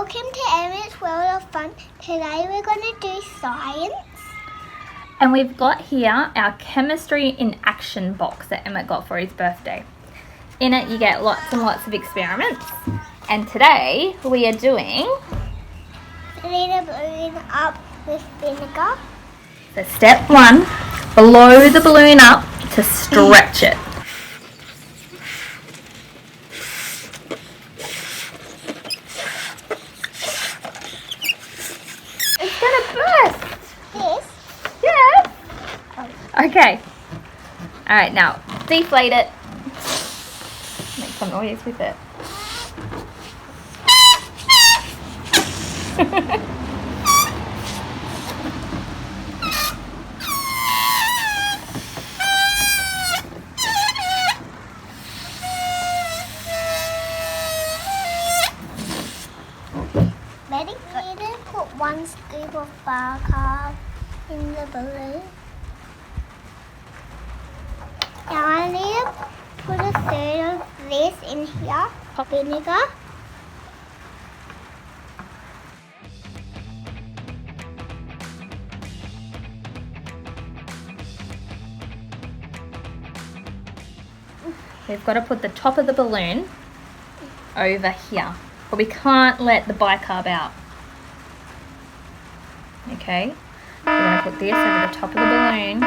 Welcome to Emmett's World of Fun. Today we're going to do science. And we've got here our Chemistry in Action box that Emmett got for his birthday. In it you get lots and lots of experiments. And today we are doing... Filling a balloon up with vinegar. So step 1, blow the balloon up to stretch it. It's gonna burst! This? Yeah! Okay. Alright, now deflate it. Make some noise with it. Ready? I'm going to put 1 scoop of bicarb in the balloon. Now I need to put a third of this in here. Vinegar. We've got to put the top of the balloon over here, but we can't let the bicarb out. Okay, we're going to put this over the top of the balloon.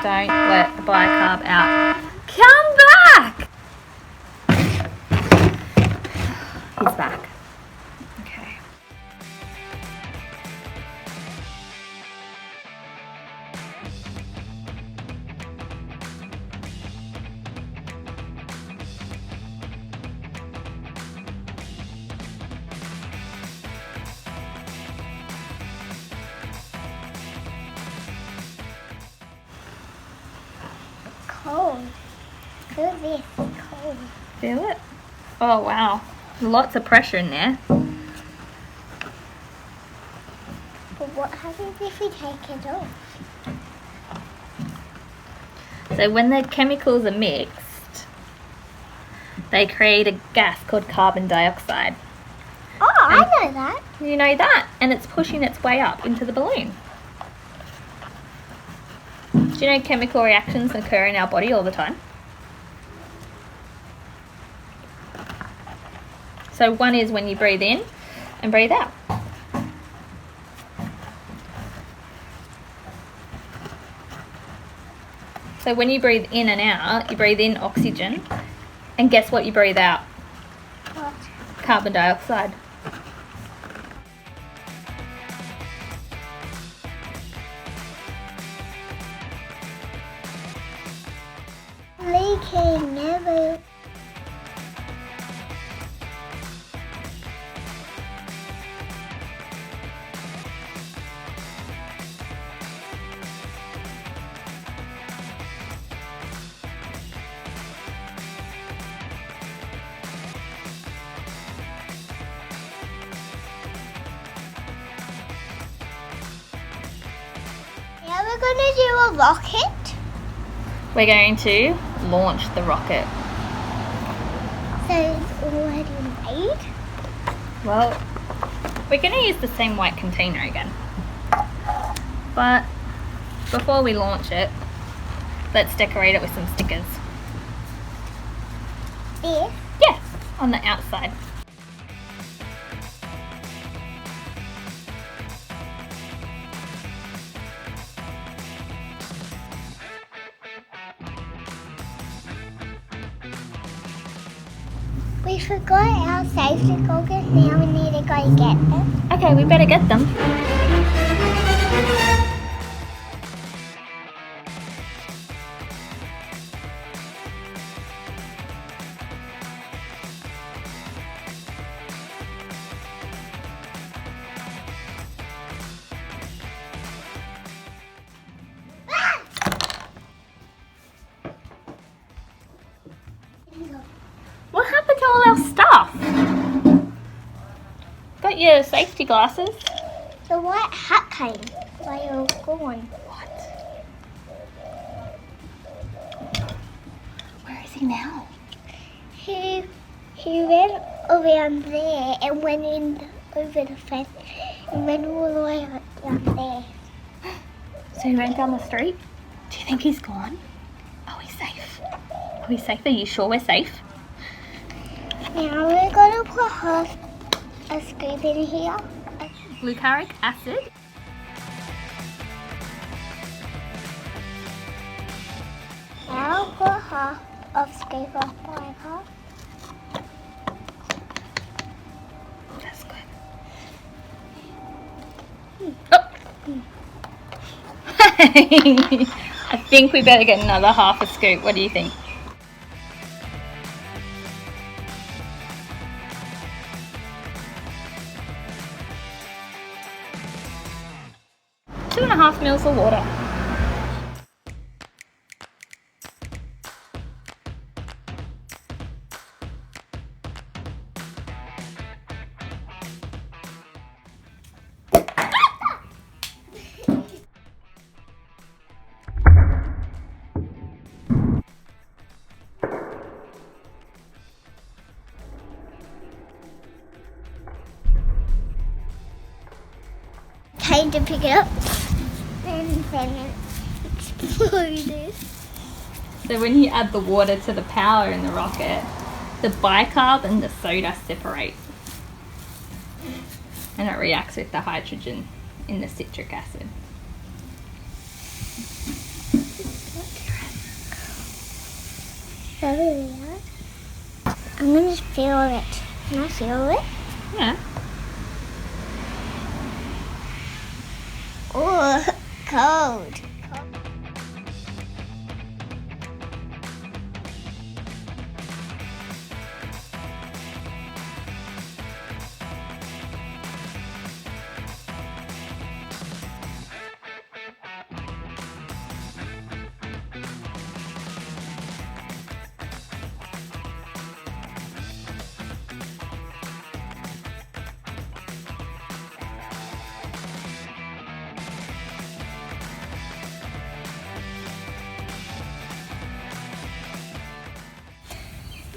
Don't let the bicarb out. Come back! He's back. Okay. Cold. Feel this. Cold. Feel it? Oh wow, lots of pressure in there. But what happens if we take it off? So when the chemicals are mixed, they create a gas called carbon dioxide. Oh, I know that. You know that? And it's pushing its way up into the balloon. Do you know chemical reactions occur in our body all the time? So one is when you breathe in and breathe out. So when you breathe in and out, you breathe in oxygen, and guess what you breathe out? What? Carbon dioxide. Leaking never. Now we're going to do a rocket. We're going to launch the rocket. So it's already made. Well, we're going to use the same white container again. But before we launch it, let's decorate it with some stickers. This. Yeah, on the outside. We forgot our safety goggles. Now we need to go get them. Okay, we better get them. What happened to all our stuff? Got your safety glasses? The white hat came while you were gone. What? Where is he now? He went around there and went in over the fence and went all the way up there. So he went down the street. Do you think he's gone? Are we safe? Are we safe? Are you sure we're safe? Now we're going to put half a scoop in here. Glucaric acid. Now put half of scoop of bicarb. That's good. Oh. I think we better get another half a scoop. What do you think? Two and a half mils of water. Time to pick it up. And then explode. So when you add the water to the power in the rocket, the bicarb and the soda separate. And it reacts with the hydrogen in the citric acid. I'm going to feel it. Can I feel it? Yeah. Oh, cold.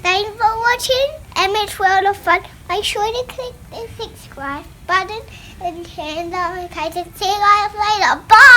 Thanks for watching Emmett's World of Fun. Make sure to click the subscribe button and turn the notifications. See you guys later. Bye!